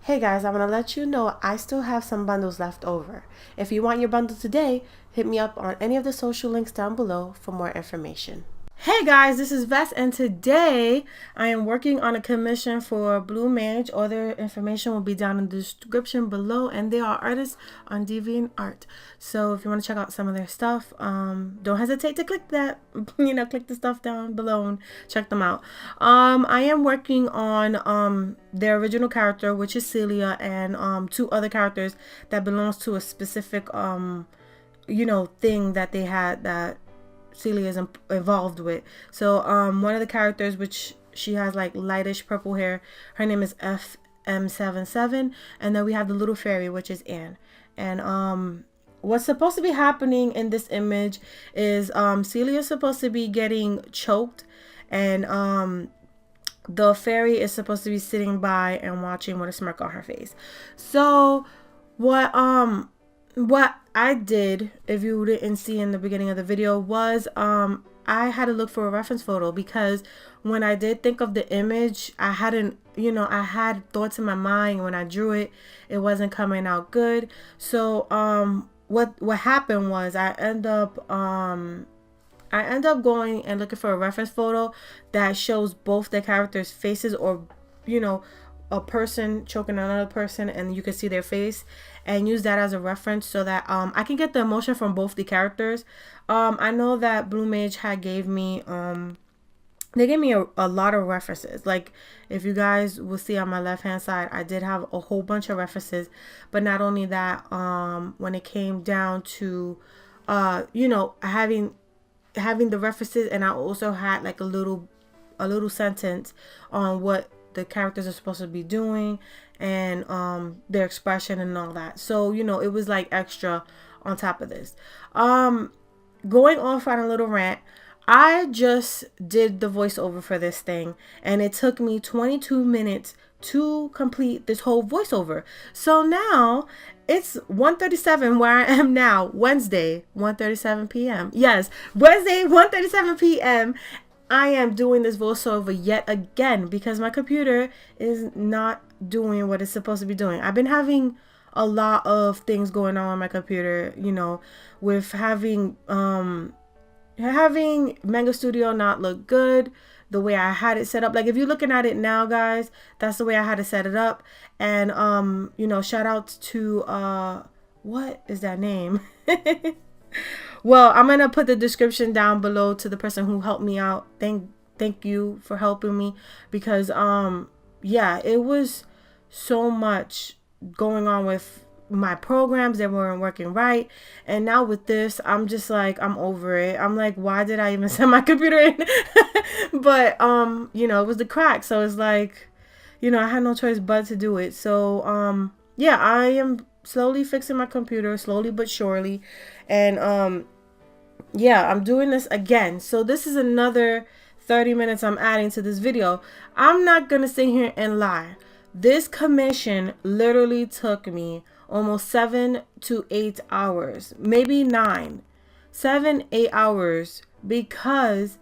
Hey guys, I'm going to let you know I still have some bundles left over. If you want your bundle today, hit me up on any of the social links down below for more information. Hey guys, this is Ves, and today I am working on a commission for BlueMage. All their information will be down in the description below, and they are artists on Deviantart. So if you want to check out some of their stuff, don't hesitate to click that, click the stuff down below and check them out. I am working on their original character, which is Cecilia, and two other characters that belongs to a specific thing that they had that Celia is involved with. So one of the characters, which she has like lightish purple hair, her name is FM77, and then we have the little fairy, which is Anne. And what's supposed to be happening in this image is Celia is supposed to be getting choked, and the fairy is supposed to be sitting by and watching with a smirk on her face. So what I did, if you didn't see in the beginning of the video, was I had to look for a reference photo, because when I did think of the image, I hadn't, I had thoughts in my mind. When I drew it, it wasn't coming out good. So what happened was I end up going and looking for a reference photo that shows both the characters' faces, or a person choking another person and you can see their face, and use that as a reference so that I can get the emotion from both the characters. I know that BlueMage had gave me they gave me a lot of references. Like, if you guys will see on my left hand side, I did have a whole bunch of references. But not only that, when it came down to having the references, and I also had like a little sentence on what the characters are supposed to be doing, and their expression and all that. So it was like extra on top of this. Going off on a little rant, I just did the voiceover for this thing, and it took me 22 minutes to complete this whole voiceover. So now it's 1:37 where I am now, Wednesday, 1:37 p.m. Yes, Wednesday, 1:37 p.m. I am doing this voiceover yet again because my computer is not doing what it's supposed to be doing. I've been having a lot of things going on my computer, with having Manga Studio not look good the way I had it set up. Like, if you're looking at it now, guys, that's the way I had to set it up. And shout out to what is that name? Well, I'm gonna put the description down below to the person who helped me out. Thank you for helping me, because yeah, it was so much going on with my programs that weren't working right. And now with this, I'm just like, I'm over it. I'm like, why did I even send my computer in? But it was the crack, so it's like, I had no choice but to do it. So yeah, I am slowly fixing my computer, slowly but surely. And yeah, I'm doing this again. So this is another 30 minutes I'm adding to this video. I'm not gonna sit here and lie. This commission literally took me almost 7 to 8 hours, maybe 9, 7, 8 hours, because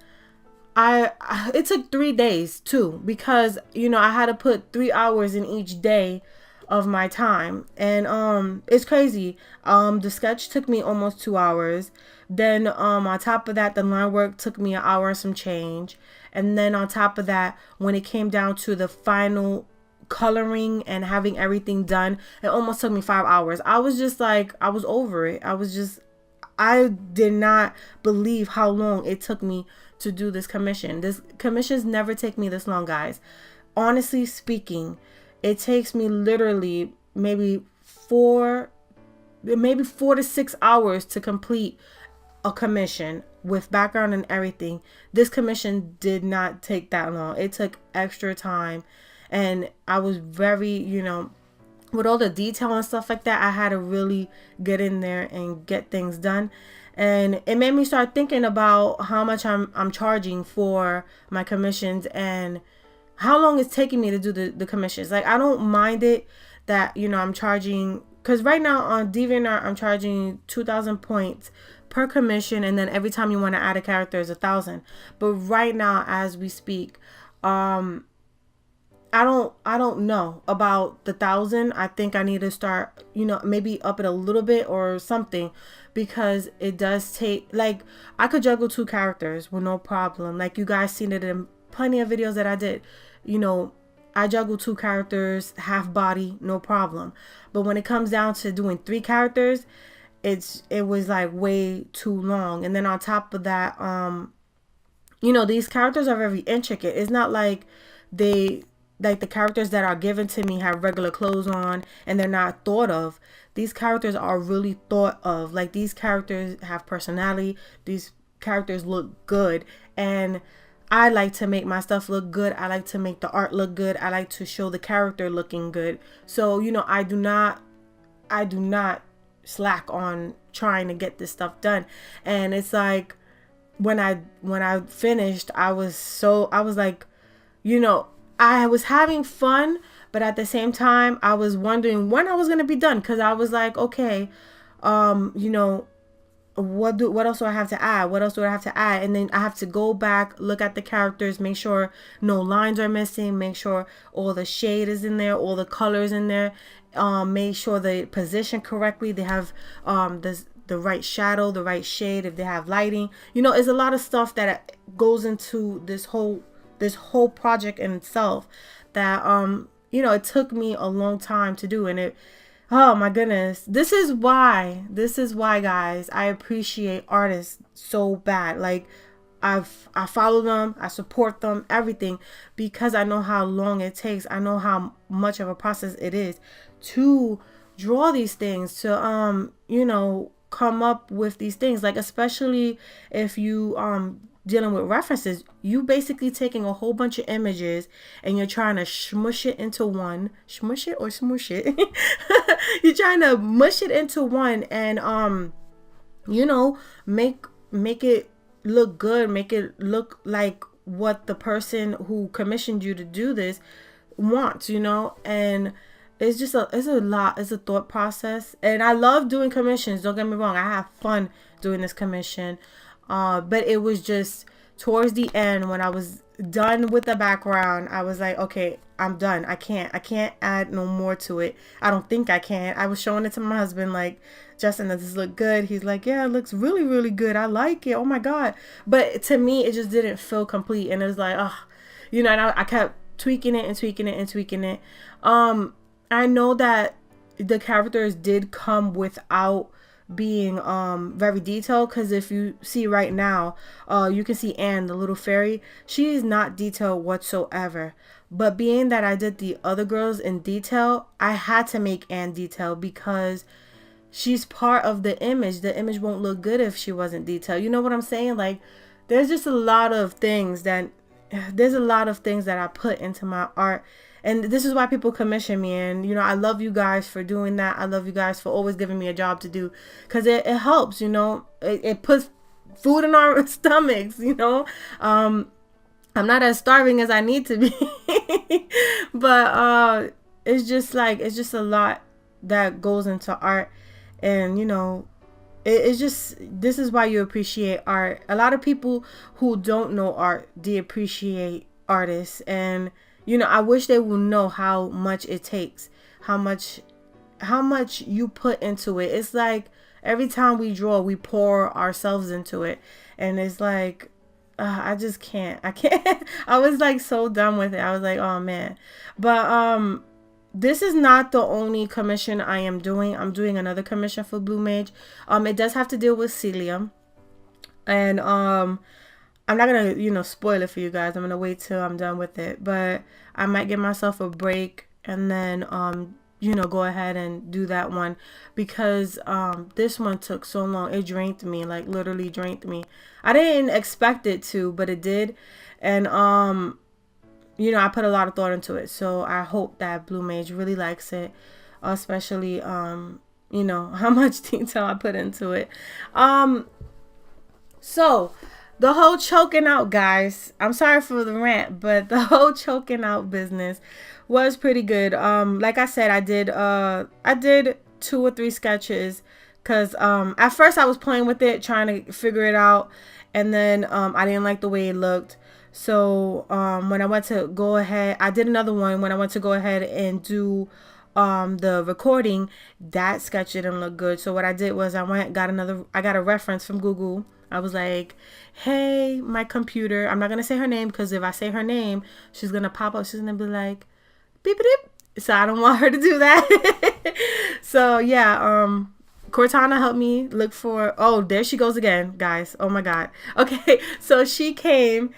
it took 3 days too, because I had to put 3 hours in each day of my time. And it's crazy. The sketch took me almost 2 hours. Then on top of that, the line work took me an hour and some change. And then on top of that, when it came down to the final coloring and having everything done, it almost took me 5 hours. I was just like, I was over it. I did not believe how long it took me to do this commission. This commissions never take me this long, guys. Honestly speaking, it takes me literally maybe 4 to 6 hours to complete a commission with background and everything. This commission did not take that long. It took extra time, and I was very, with all the detail and stuff like that, I had to really get in there and get things done. And it made me start thinking about how much I'm charging for my commissions, and how long it's taking me to do the commissions. Like, I don't mind it that, I'm charging, because right now on Deviantart, I'm charging 2,000 points per commission, and then every time you want to add a character is 1,000. But right now, as we speak, I don't know about the 1,000. I think I need to start, maybe up it a little bit or something, because it does take, like, I could juggle 2 characters with no problem. Like, you guys seen it in plenty of videos that I did. I juggle 2 characters, half body, no problem. But when it comes down to doing 3 characters, it was like way too long. And then on top of that, these characters are very intricate. It's not like the characters that are given to me have regular clothes on and they're not thought of. These characters are really thought of. Like, these characters have personality. These characters look good. And I like to make my stuff look good. I like to make the art look good. I like to show the character looking good. So, I do not slack on trying to get this stuff done. And it's like, when I finished, I was like, I was having fun, but at the same time, I was wondering when I was going to be done. Cause I was like, okay, what else do I have to add? What else do I have to add? And then I have to go back, look at the characters, make sure no lines are missing, make sure all the shade is in there, all the colors in there, make sure they position correctly. They have the right shadow, the right shade, if they have lighting. It's a lot of stuff that goes into this whole project in itself that it took me a long time to do. And oh my goodness, this is why guys, I appreciate artists so bad. Like, I follow them, I support them, everything, because I know how long it takes. I know how much of a process it is to draw these things, to come up with these things. Like, especially if you dealing with references, you basically taking a whole bunch of images and you're trying to smush it into one. Smush it or smoosh it? You're trying to mush it into one and make it look good, make it look like what the person who commissioned you to do this wants, and it's a thought process. And I love doing commissions, don't get me wrong, I have fun doing this commission. But it was just towards the end, when I was done with the background, I was like, okay, I'm done. I can't add no more to it. I don't think I can. I was showing it to my husband, like, Justin, does this look good? He's like, yeah, it looks really, really good. I like it. Oh my God. But to me, it just didn't feel complete. And it was like, and I kept tweaking it and tweaking it and tweaking it. I know that the characters did come without being very detailed, because if you see right now, you can see Anne, the little fairy. She is not detailed whatsoever. But being that I did the other girls in detail, I had to make Anne detailed because she's part of the image. The image won't look good if she wasn't detailed. You know what I'm saying? Like, there's a lot of things that I put into my art. And this is why people commission me. And, I love you guys for doing that. I love you guys for always giving me a job to do, because it helps, it puts food in our stomachs, I'm not as starving as I need to be. But it's just a lot that goes into art. And, it's just, this is why you appreciate art. A lot of people who don't know art, they appreciate artists. And I wish they would know how much it takes, how much you put into it. It's like every time we draw, we pour ourselves into it. And it's like, I just can't. I can't. I was like so done with it. I was like, oh man. But this is not the only commission I am doing. I'm doing another commission for Blue Mage. It does have to deal with Celia. And I'm not gonna, spoil it for you guys. I'm gonna wait till I'm done with it. But I might give myself a break and then go ahead and do that one, because this one took so long. It drained me, like literally drained me. I didn't expect it to, but it did. And I put a lot of thought into it. So I hope that Blue Mage really likes it, especially how much detail I put into it. So the whole choking out, guys, I'm sorry for the rant, but the whole choking out business was pretty good. Like I said, I did 2 or 3 sketches, because at first I was playing with it, trying to figure it out, and then I didn't like the way it looked. So when I went to go ahead, I did another one when I went to go ahead and do the recording. That sketch didn't look good. So what I did was I got a reference from Google. I was like, hey, my computer, I'm not gonna say her name, because if I say her name, she's gonna pop up, she's gonna be like, beep beep. So I don't want her to do that. So yeah, Cortana helped me look for, oh, there she goes again, guys. Oh my God. Okay, so she came,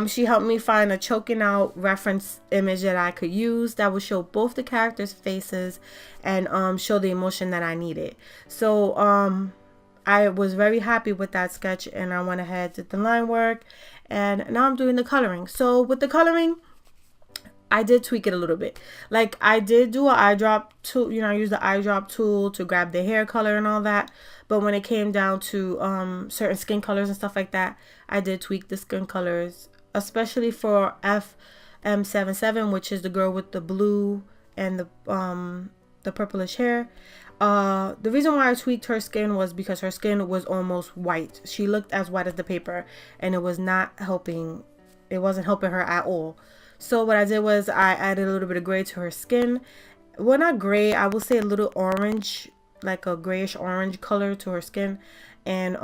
she helped me find a choking out reference image that I could use that would show both the characters' faces and show the emotion that I needed. So I was very happy with that sketch, and I went ahead, did the line work, and now I'm doing the coloring. So with the coloring, I did tweak it a little bit. Like I did do an eye drop tool, you know, I used the eye drop tool to grab the hair color and all that. But when it came down to certain skin colors and stuff like that, I did tweak the skin colors, especially for FM77, which is the girl with the blue and the purplish hair. The reason why I tweaked her skin was because her skin was almost white. She looked as white as the paper, and it was not helping. It wasn't helping her at all. So what I did was I added a little bit of gray to her skin. Well, not gray, I will say a little orange, like a grayish orange color to her skin. And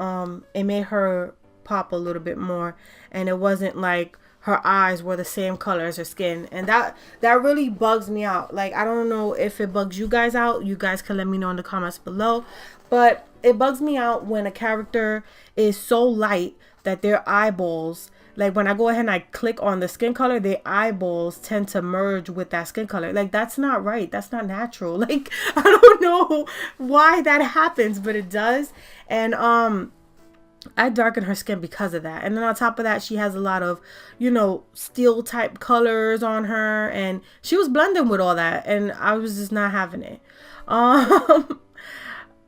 it made her pop a little bit more. And it wasn't like her eyes were the same color as her skin. And that really bugs me out. Like, I don't know if it bugs you guys out. You guys can let me know in the comments below. But it bugs me out when a character is so light that their eyeballs, like when I go ahead and I click on the skin color, the eyeballs tend to merge with that skin color. Like, that's not right. That's not natural. Like, I don't know why that happens, but it does. And I darkened her skin because of that. And then on top of that, she has a lot of, you know, steel type colors on her, and she was blending with all that, and I was just not having it. I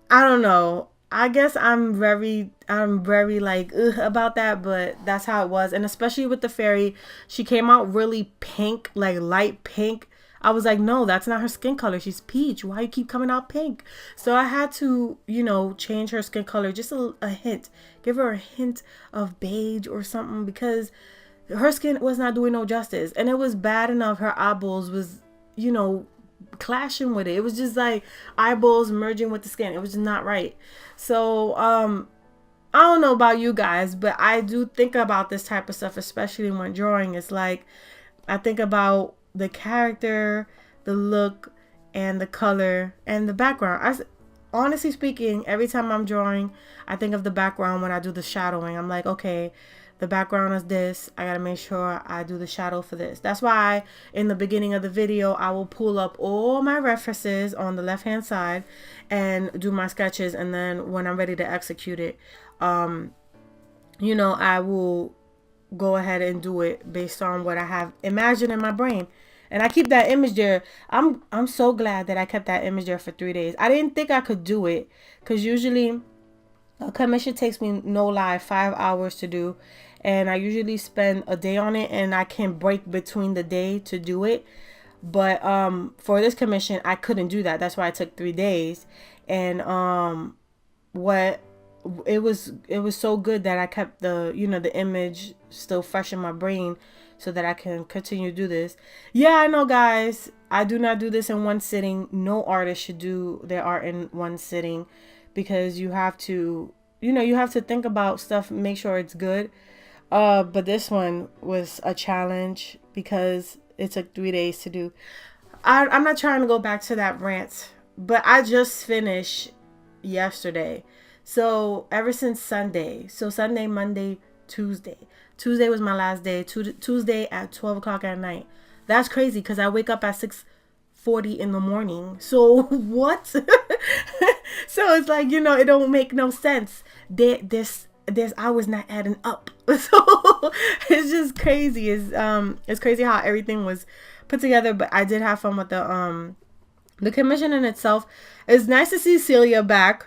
don't know. I guess I'm very like ugh about that, but that's how it was. And especially with the fairy, she came out really pink, like light pink. I was like, no, that's not her skin color. She's peach. Why you keep coming out pink? So I had to, you know, change her skin color just a hint. Give her a hint of beige or something, because her skin was not doing no justice. And it was bad enough her eyeballs was, you know, clashing with it. It was just like eyeballs merging with the skin. It was just not right. So I don't know about you guys, but I do think about this type of stuff, especially when drawing. It's like I think about the character, the look, and the color and the background. Honestly speaking, every time I'm drawing, I think of the background when I do the shadowing. I'm like, okay, the background is this. I gotta make sure I do the shadow for this. That's why in the beginning of the video, I will pull up all my references on the left hand side and do my sketches. And then when I'm ready to execute it, you know, I will go ahead and do it based on what I have imagined in my brain. And I keep that image there. I'm so glad that I kept that image there for 3 days. I didn't think I could do it, because usually a commission takes me, no lie, 5 hours to do. And I usually spend a day on it, and I can break between the day to do it. But for this commission, I couldn't do that. That's why I took 3 days. And it was so good that I kept the, you know, the image still fresh in my brain, so that I can continue to do this. Yeah, I know, guys, I do not do this in one sitting. No artist should do their art in one sitting, because you have to, you know, you have to think about stuff, make sure it's good. But this one was a challenge because it took 3 days to do. I'm not trying to go back to that rant, but I just finished yesterday. So ever since Sunday, so Sunday, Monday, Tuesday. Tuesday was my last day. Tuesday at 12 o'clock at night. That's crazy, because I wake up at 6:40 in the morning. So what? So it's like, you know, it don't make no sense. There's hours not adding up. So it's just crazy. It's crazy how everything was put together. But I did have fun with the commission in itself. It's nice to see Cecilia back.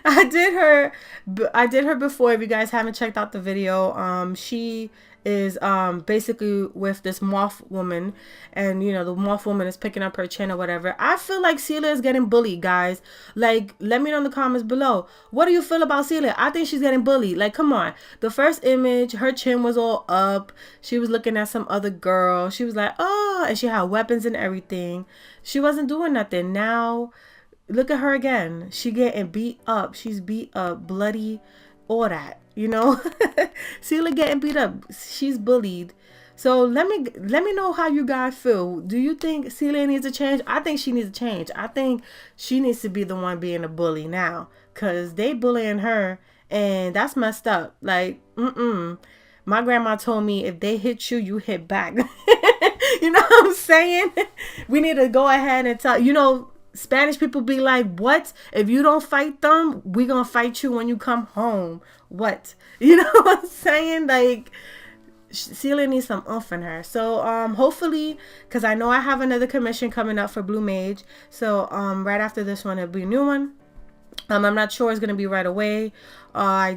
I did her before. If you guys haven't checked out the video, she is basically with this moth woman, and the moth woman is picking up her chin or whatever. I feel like Celia is getting bullied, guys. Like, let me know in the comments below, what do you feel about Celia? I think she's getting bullied. Like, come on. The first image, her chin was all up, she was looking at some other girl, she was like, oh, and she had weapons and everything. She wasn't doing nothing. Now look at her again. She getting beat up. She's beat up, bloody, all that. Celia getting beat up. She's bullied. So let me know how you guys feel. Do you think Celia needs to change? I think she needs to change. I think she needs to be the one being a bully now, cause they bullying her, and that's messed up. Like, my grandma told me, if they hit you, you hit back. You know what I'm saying? We need to go ahead and tell, Spanish people be like, what? If you don't fight them, we gonna fight you when you come home. What? You know what I'm saying? Like, Celia needs some oomph in her. So hopefully, because I know I have another commission coming up for Blue Mage. So right after this one, it'll be a new one. I'm not sure it's gonna be right away. I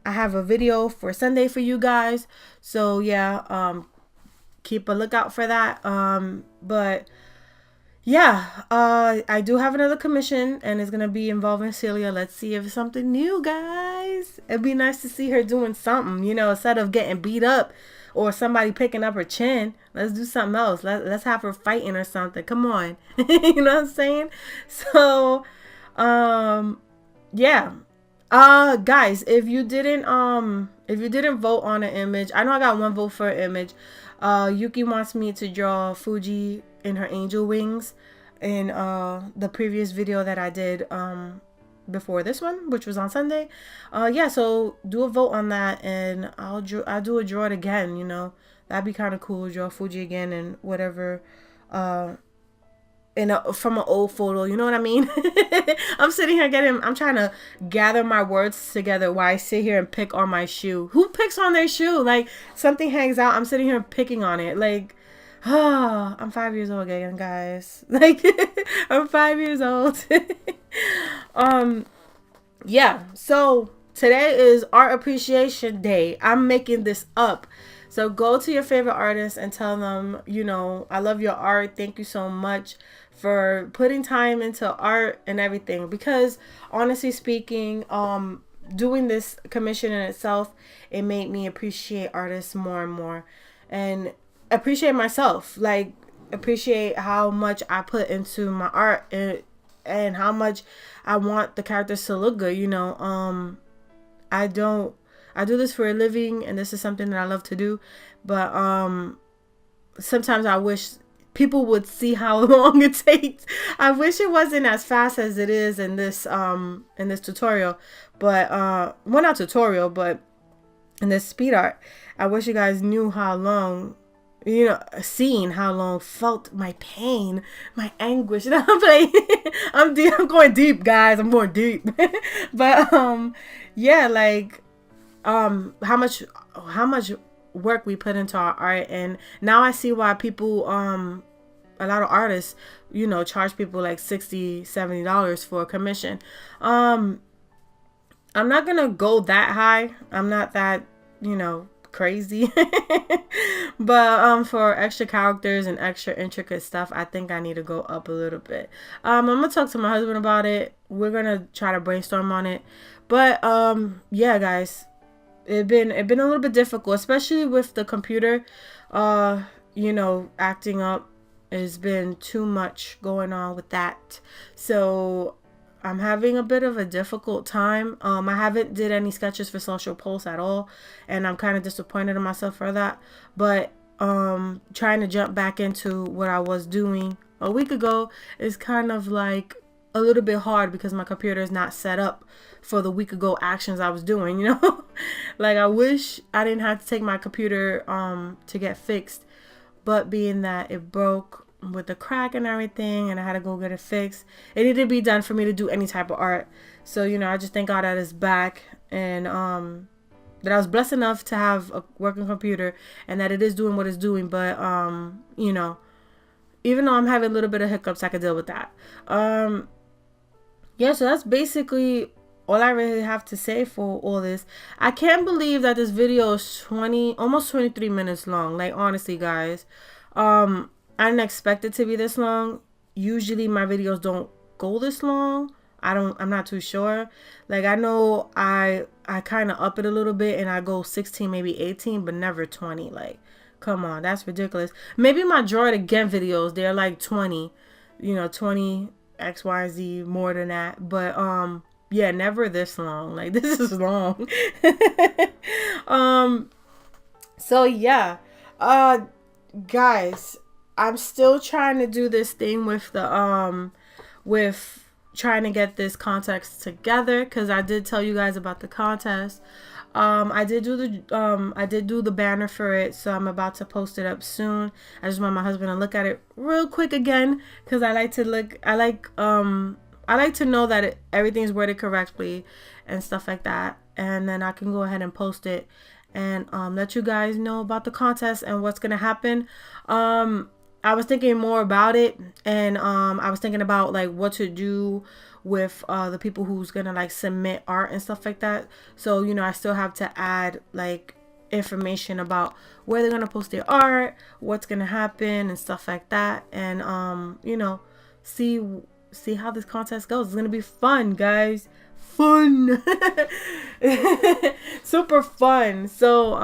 have a video for Sunday for you guys. So yeah, keep a lookout for that. But yeah, I do have another commission, and it's gonna be involving Celia. Let's see if it's something new, guys. It'd be nice to see her doing something, instead of getting beat up or somebody picking up her chin. Let's do something else. Let's have her fighting or something. Come on. You know what I'm saying? So yeah. Guys, if you didn't vote on an image, I know I got one vote for an image. Yuki wants me to draw Fuji in her angel wings in the previous video that I did before this one, which was on Sunday. Yeah, so do a vote on that, and I'll do a draw it again. That'd be kind of cool. Draw Fuji again and whatever. From an old photo, you know what I mean? I'm sitting here I'm trying to gather my words together while I sit here and pick on my shoe. Who picks on their shoe? Like, something hangs out, I'm sitting here picking on it. Like, I'm 5 years old again, guys. Like, I'm 5 years old. Yeah, so today is Art Appreciation Day. I'm making this up. So go to your favorite artist and tell them, I love your art. Thank you so much for putting time into art and everything. Because honestly speaking, doing this commission in itself, it made me appreciate artists more and more, and appreciate myself. Like, appreciate how much I put into my art, and how much I want the characters to look good. I do this for a living, and this is something that I love to do. But sometimes I wish people would see how long it takes. I wish it wasn't as fast as it is in this tutorial. But well, not tutorial, but in this speed art. I wish you guys knew how long, seeing how long felt my pain, my anguish. I'm deep. I'm going deep, guys. I'm going deep. But yeah, like, how much work we put into our art, and now I see why people, a lot of artists, charge people like $60-$70 for a commission. I'm not gonna go that high. I'm not that, crazy. But for extra characters and extra intricate stuff, I think I need to go up a little bit. I'm gonna talk to my husband about it. We're gonna try to brainstorm on it. But yeah, guys, It's been a little bit difficult, especially with the computer, acting up. There's been too much going on with that. So I'm having a bit of a difficult time. I haven't did any sketches for Social Pulse at all, and I'm kind of disappointed in myself for that. But trying to jump back into what I was doing a week ago is kind of like a little bit hard, because my computer is not set up for the week ago actions I was doing, Like, I wish I didn't have to take my computer to get fixed, but being that it broke with the crack and everything, and I had to go get it fixed, it needed to be done for me to do any type of art. So I just thank God that it's back, and that I was blessed enough to have a working computer, and that it is doing what it's doing. But even though I'm having a little bit of hiccups, I could deal with that. Yeah, so that's basically all I really have to say for all this, I can't believe that this video is almost 23 minutes long. Like, honestly, guys, I didn't expect it to be this long. Usually my videos don't go this long. I'm not too sure. Like, I know I kind of up it a little bit and I go 16, maybe 18, but never 20. Like, come on, that's ridiculous. Maybe my Draw It Again videos, they're like 20, 20 XYZ, more than that. But yeah, never this long. Like, this is long. So yeah, guys, I'm still trying to do this thing with the with trying to get this contest together, because I did tell you guys about the contest. I did do the banner for it, so I'm about to post it up soon. I just want my husband to look at it real quick again, because I like to know that everything's worded correctly and stuff like that, and then I can go ahead and post it and let you guys know about the contest and what's gonna happen. I was thinking more about it, and I was thinking about like what to do with the people who's gonna like submit art and stuff like that. So, I still have to add like information about where they're gonna post their art, what's gonna happen and stuff like that, and see how this contest goes. It's gonna be fun, guys. Fun. Super fun. So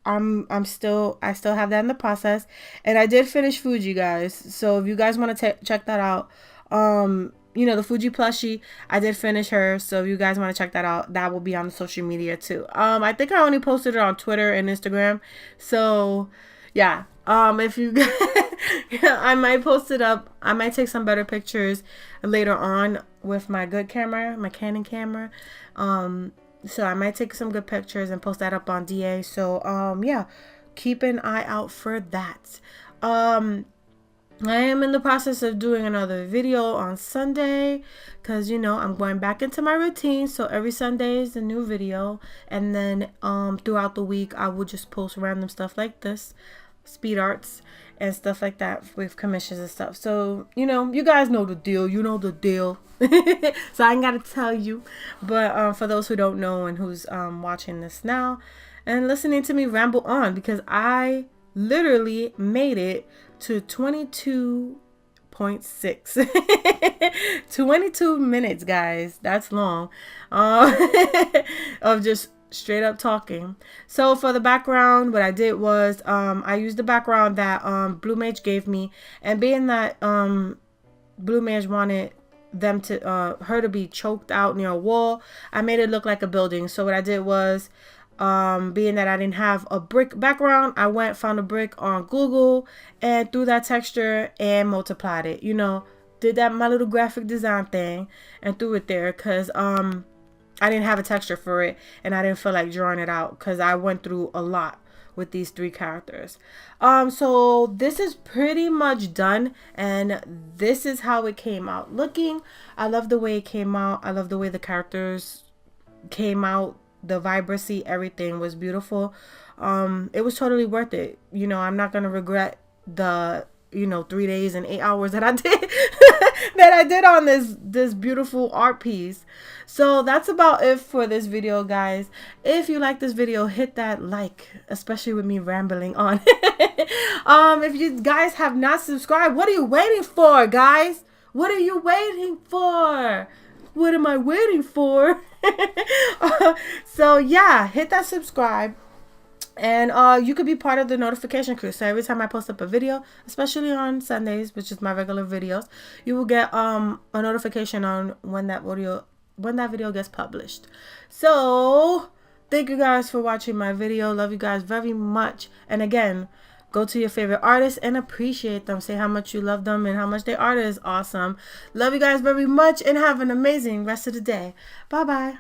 I still have that in the process, and I did finish Fuji, guys. So if you guys want to check that out, the Fuji plushie, I did finish her. So if you guys want to check that out, that will be on the social media too. I think I only posted it on Twitter and Instagram. So yeah, if you I might post it up. I might take some better pictures later on with my good camera, my Canon camera. So I might take some good pictures and post that up on DA. So yeah, keep an eye out for that. I am in the process of doing another video on Sunday, because I'm going back into my routine. So every Sunday is a new video, and then throughout the week I will just post random stuff like this, speed arts and stuff like that with commissions and stuff. So you guys know the deal. So I ain't gotta tell you, but for those who don't know and who's watching this now and listening to me ramble on, because I literally made it to 22.6 22 minutes, guys. That's long of just straight up talking. So for the background, what I did was I used the background that BlueMage gave me, and being that BlueMage wanted her to be choked out near a wall, I made it look like a building. So what I did was, being that I didn't have a brick background, I found a brick on Google and threw that texture and multiplied it. Did that my little graphic design thing and threw it there, because I didn't have a texture for it, and I didn't feel like drawing it out, because I went through a lot with these 3 characters. So this is pretty much done, and this is how it came out looking. I love the way it came out. I love the way the characters came out. The vibrancy, everything was beautiful. It was totally worth it. I'm not gonna regret the 3 days and 8 hours that I did that I did on this beautiful art piece. So that's about it for this video, guys. If you like this video, hit that like, especially with me rambling on. If you guys have not subscribed, what are you waiting for, guys? What are you waiting for? What am I waiting for? So yeah, hit that subscribe, and you could be part of the notification crew. So every time I post up a video, especially on Sundays, which is my regular videos, you will get a notification on when that video gets published. So thank you guys for watching my video. Love you guys very much. And again, go to your favorite artists and appreciate them. Say how much you love them and how much their art is awesome. Love you guys very much, and have an amazing rest of the day. Bye bye.